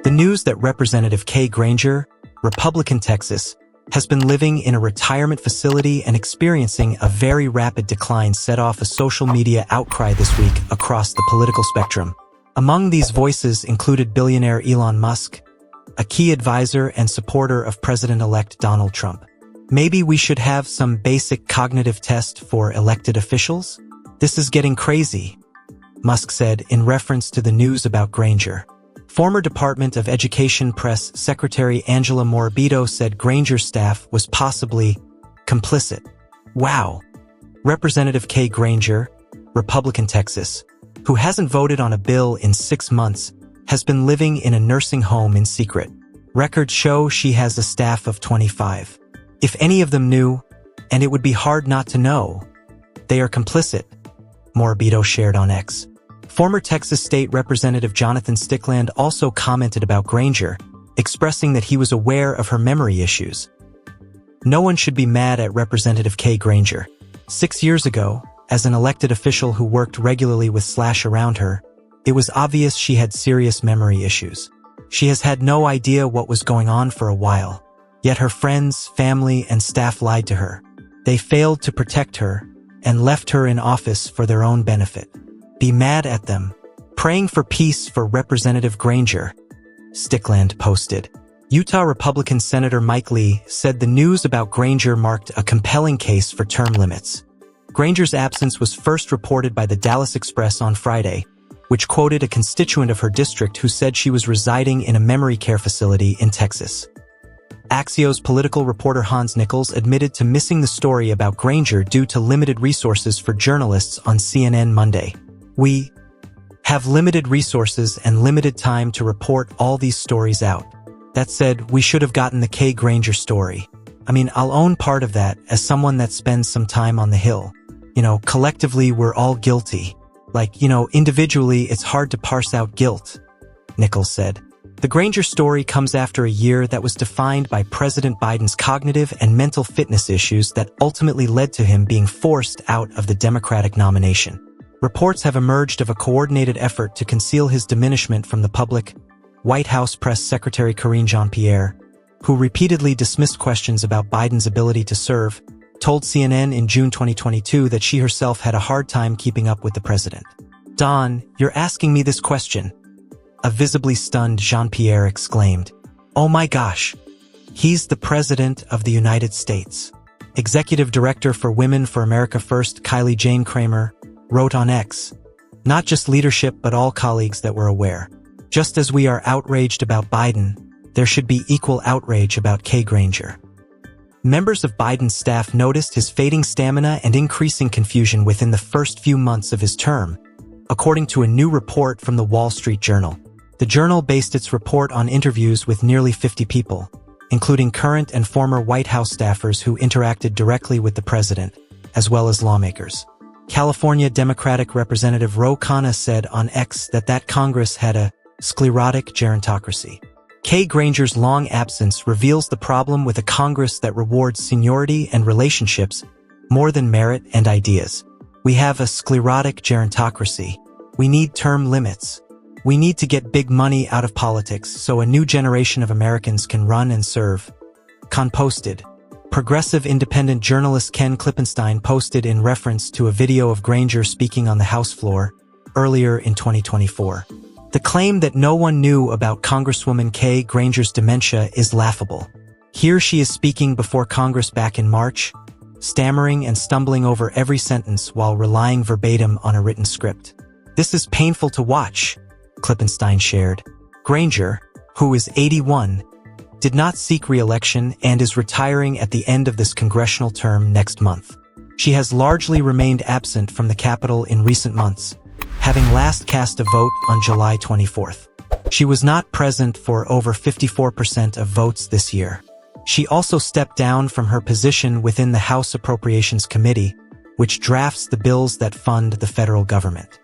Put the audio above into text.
The news that Representative Granger, Republican Texas, has been living in a retirement facility and experiencing a very rapid decline set off a social media outcry this week across the political spectrum. Among these voices included billionaire Elon Musk, a key advisor and supporter of President-elect Donald Trump. Maybe we should have some basic cognitive test for elected officials? This is getting crazy, Musk said in reference to the news about Granger. Former Department of Education Press Secretary Angela Morabito said Granger's staff was possibly complicit. Wow. Representative Granger, Republican Texas, who hasn't voted on a bill in 6 months, has been living in a nursing home in secret. Records show she has a staff of 25. If any of them knew, and it would be hard not to know, they are complicit, Morabito shared on X. Former Texas State Representative Jonathan Stickland also commented about Granger, expressing that he was aware of her memory issues. No one should be mad at Representative Granger. 6 years ago, as an elected official who worked regularly with / around her, it was obvious she had serious memory issues. She has had no idea what was going on for a while. Yet her friends, family, and staff lied to her. They failed to protect her and left her in office for their own benefit. Be mad at them. Praying for peace for Representative Granger, Stickland posted. Utah Republican Senator Mike Lee said the news about Granger marked a compelling case for term limits. Granger's absence was first reported by the Dallas Express on Friday, which quoted a constituent of her district who said she was residing in a memory care facility in Texas. Axios political reporter Hans Nichols admitted to missing the story about Granger due to limited resources for journalists on CNN Monday. We have limited resources and limited time to report all these stories out. That said, we should have gotten the Granger story. I mean, I'll own part of that as someone that spends some time on the Hill. Collectively, we're all guilty. Individually, it's hard to parse out guilt, Nichols said. The Granger story comes after a year that was defined by President Biden's cognitive and mental fitness issues that ultimately led to him being forced out of the Democratic nomination. Reports have emerged of a coordinated effort to conceal his diminishment from the public. White House Press Secretary Karine Jean-Pierre, who repeatedly dismissed questions about Biden's ability to serve, told CNN in June 2022 that she herself had a hard time keeping up with the president. "Don, you're asking me this question?" A visibly stunned Jean-Pierre exclaimed. "Oh my gosh. He's the President of the United States." Executive Director for Women for America First Kylie Jane Kramer wrote on X, "Not just leadership but all colleagues that were aware. Just as we are outraged about Biden, there should be equal outrage about Granger." Members of Biden's staff noticed his fading stamina and increasing confusion within the first few months of his term, according to a new report from the Wall Street Journal. The journal based its report on interviews with nearly 50 people, including current and former White House staffers who interacted directly with the president, as well as lawmakers. California Democratic Representative Ro Khanna said on X that Congress had a sclerotic gerontocracy. Granger's long absence reveals the problem with a Congress that rewards seniority and relationships more than merit and ideas. We have a sclerotic gerontocracy. We need term limits. We need to get big money out of politics so a new generation of Americans can run and serve. Khan posted. Progressive independent journalist Ken Klippenstein posted in reference to a video of Granger speaking on the House floor earlier in 2024. The claim that no one knew about Congresswoman Granger's dementia is laughable. Here she is speaking before Congress back in March, stammering and stumbling over every sentence while relying verbatim on a written script. This is painful to watch, Klippenstein shared. Granger, who is 81, did not seek re-election and is retiring at the end of this congressional term next month. She has largely remained absent from the Capitol in recent months, having last cast a vote on July 24th. She was not present for over 54% of votes this year. She also stepped down from her position within the House Appropriations Committee, which drafts the bills that fund the federal government.